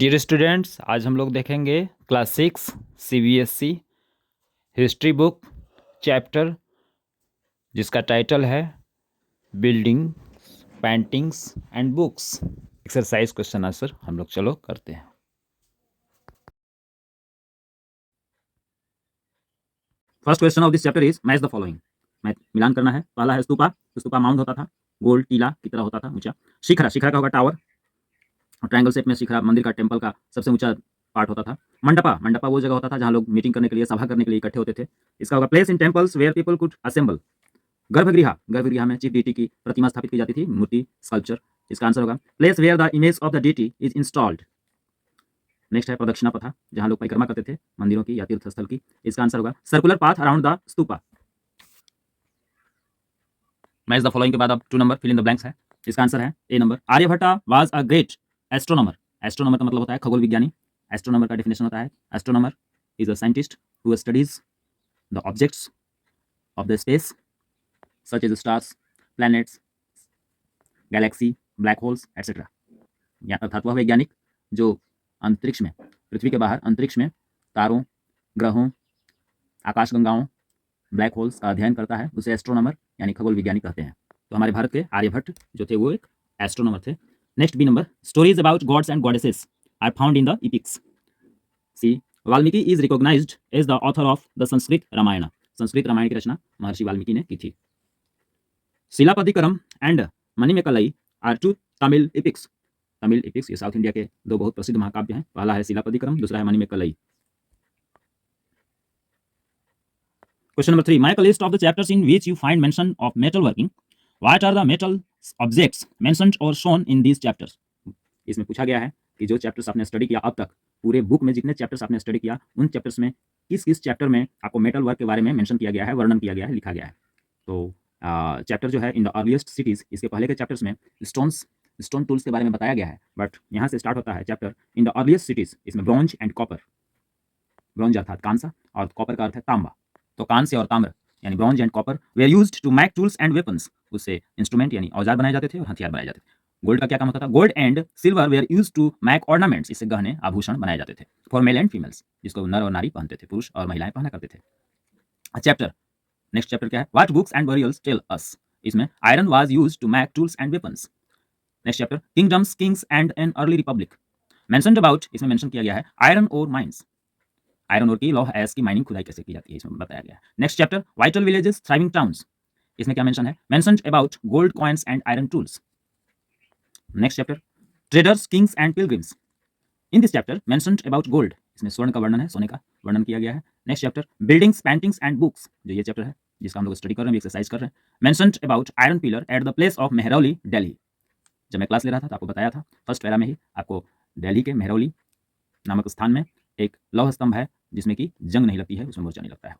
Dear students, आज हम लोग देखेंगे class 6 CBSE history book chapter जिसका टाइटल है building paintings and books. Exercise question answer हम लोग चलो करते हैं। First question of this chapter is match the following. मिलान करना है। पहला है स्तूपा। स्तूपा माउंड होता था, गोल टीला की तरह होता था ऊंचा। शिखरा, शिखरा का होगा टावर। ट्रायंगल शेप में शिखरा मंदिर का टेम्पल का सबसे ऊंचा पार्ट होता था। मंडपा, मंडपा वो जगह होता था जहां लोग मीटिंग करने के लिए, सभा करने के लिए इकट्ठे होते थे। इसका होगा place in temples where people could assemble. गर्भगृह, गर्भगृह में चीफ डीटी की प्रतिमा स्थापित की जाती थी, मूर्ति, स्कल्पचर। इसका आंसर होगा place where the image of the deity is installed. Next है प्रदक्षिणा पथा, जहां लोग परिक्रमा करते थे मंदिरों की या तीर्थ स्थल की। इसका आंसर होगा circular path around the stupa. Match the following के बाद अब 2 number fill in the blanks है। इसका आंसर है A number. Aryabhatta was a great astronomer. Astronomer का मतलब होता है खगोल विज्ञानी। एस्ट्रोनॉमर का डेफिनेशन होता है astronomer is a scientist who studies the objects of the space such as stars, planets, galaxy, black holes etcetera. अर्थात वह वैज्ञानिक जो अंतरिक्ष में, पृथ्वी के बाहर अंतरिक्ष में तारों, ग्रहों, आकाशगंगाओं, ब्लैक होल्स का अध्ययन करता है, उसे एस्ट्रोनॉमर यानी खगोल विज्ञानी कहते हैं। तो हमारे भारत के आर्यभट्ट जो थे वो एक एस्ट्रोनॉमर थे। Next B number, stories about gods and goddesses are found in the epics. C, Valmiki is recognised as the author of the Sanskrit Ramayana. Sanskrit Ramayana की रचना महर्षि वाल्मीकि ने की थी। Silappatikaram and Manimekalai are two Tamil epics. Tamil epics ये साउथ इंडिया के दो बहुत प्रसिद्ध महाकाव्य हैं। पहला है शिलापतिकरम, दूसरा है मणिमेकलई। Question number 3. Make a list of the chapters in which you find mention of metal working. What are the metal objects mentioned or shown in these chapters? इसमें पूछा गया है कि जो चैप्टर्स आपने स्टडी किया अब तक, पूरे बुक में जितने चैप्टर्स आपने स्टडी किया, उन चैप्टर्स में किस किस चैप्टर में आपको मेटल वर्क के बारे में मेंशन किया गया है, वर्णन किया गया है, लिखा गया है। तो चैप्टर जो है इन द अर्लीस्ट सिटीज, इसके पहले के चैप्टर्स में स्टोन टूल्स के बारे में बताया गया है, बट यहाँ से स्टार्ट होता है chapter in the earliest cities. इसमें ब्रॉन्ज एंड कॉपर, ब्रॉन्ज अर्थात कांसा और कॉपर का अर्थ है तांबा। तो कांस्य और ताम्र यानी bronze and copper were used to make tools and weapons. उससे इंस्ट्रूमेंट यानी औजार बनाए जाते थे और हथियार बनाए जाते थे। गोल्ड का क्या काम होता था? Gold and silver were used to make ornaments. इससे गहने आभूषण बनाए जाते थे फॉर मेल एंड फीमेल्स, जिसको नर और नारी पहनते थे, पुरुष और महिलाएं पहना करते थे। चैप्टर, नेक्स्ट चैप्टर क्या है? What books and burials tell us. इसमें iron was used to make tools and weapons. Next chapter kingdoms, kings and an early republic mentioned about. इसमें मेंशन किया गया है iron ore mines, iron ore की लौह S की mining, खुदाई कैसे की जाती है, इसमें बताया गया है। Next chapter vital villages, thriving towns. इसमें क्या मेंशन है? Mentioned about gold coins and iron tools. Next chapter traders, Kings and pilgrims. In this chapter mentioned about gold. इसमें स्वर्ण का वर्णन है, सोने का वर्णन किया गया है। Next chapter buildings, paintings and books, जो ये चैप्टर है जिसका हम लोग स्टडी कर रहे हैं, एक्सरसाइज कर रहे हैं। Mentioned about iron pillar at the place of Mehrauli, Delhi. जब मैं क्लास ले रहा था तो आपको बताया था फर्स्ट पैरा में ही आपको, दिल्ली के मेहरौली नामक स्थान में एक लौह स्तंभ है जिसमें कि जंग नहीं लगती है, उसमें मोर्चा नहीं लगता है।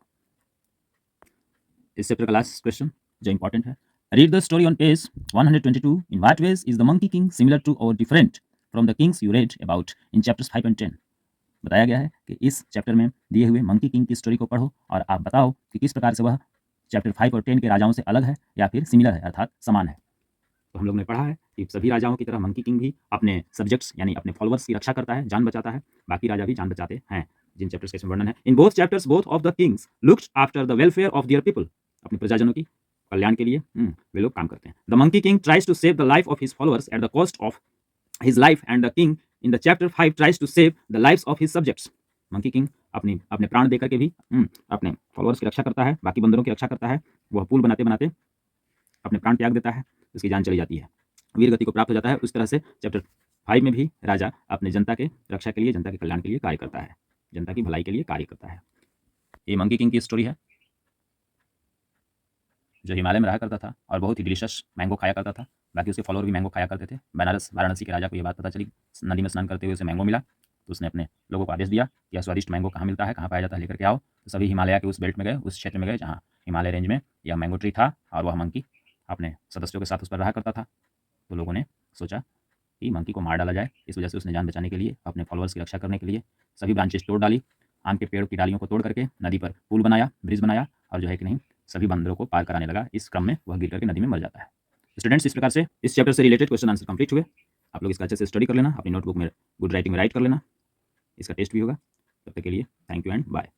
इस चैप्टर का लास्ट क्वेश्चन जो इंपॉर्टेंट है, read the story on page 122। In what ways is the monkey king similar to और different from the kings you read about in chapters 5 and 10। बताया गया है कि इस चैप्टर में दिए हुए मंकी किंग की स्टोरी को पढ़ो और आप बताओ कि किस प्रकार से वह चैप्टर 5 और 10 के राजाओं से अलग है या फिर सिमिलर है, अर्थात समान है। तो हम लोग ने पढ़ा है कि सभी राजाओं की तरह मंकी किंग भी अपने सब्जेक्ट्स यानी अपने फॉलोअर्स की रक्षा करता है, जान बचाता है। बाकी राजा भी जान बचाते हैं, जिन चैप्टर्स का इसमें वर्णन है। In both chapters both of the Kings looked after the welfare of their people. अपने प्रजाजनों की कल्याण के लिए वे लोग काम करते हैं। The monkey king tries to save the life of his followers at the cost of his life and the king in the chapter 5 tries to save the lives of his subjects. Monkey king अपने प्राण देकर के भी अपने followers की रक्षा करता है, बाकी बंदरों की रक्षा करता है। वह पुल बनाते बनाते अपने प्राण त्याग देता है, उसकी जान चली जाती है, वीर गति को प्राप्त हो जाता है। उस तरह से चैप्टर 5 में भी राजा अपने जनता के रक्षा के लिए, जनता के कल्याण के लिए कार्य करता है, जनता की भलाई के लिए कार्य करता है। ये मंकी किंग की स्टोरी है, जो हिमालय में रहा करता था और बहुत ही डिलीशियस मैंगो खाया करता था। बाकी उसके फॉलोअर भी मैंगो खाया करते थे। बनारस वाराणसी के राजा को यह बात पता चली, नदी में स्नान करते हुए उसे मैंगो मिला, तो उसने अपने लोगों को आदेश दिया कि यह स्वादिष्ट मैंगो कहाँ मिलता है, कहाँ पाया जाता है, लेकर के आओ। तो सभी हिमालय के उस बेल्ट में गए, उस क्षेत्र में गए जहाँ हिमालय रेंज में यह मैंगो ट्री था और वह मंकी अपने सदस्यों के साथ उस पर रहा करता था। तो लोगों ने सोचा कि मंकी को मार डाला जाए। इस वजह से उसने जान बचाने के लिए, अपने फॉलोअर्स की रक्षा करने के लिए सभी ब्रांचेस तोड़ डाली, आम के पेड़ की डालियों को तोड़ करके नदी पर पुल बनाया, ब्रिज बनाया, और जो है कि नहीं सभी बंदरों को पार कराने लगा। इस क्रम में वह गिर करके नदी में मर जाता है। स्टूडेंट्स, इस प्रकार से इस चैप्टर से रिलेटेड क्वेश्चन आंसर कंप्लीट हुए। आप लोग इसका अच्छे से स्टडी कर लेना, अपनी नोटबुक में गुड राइटिंग में राइट कर लेना, इसका टेस्ट भी होगा। तब तक के लिए थैंक यू एंड बाय।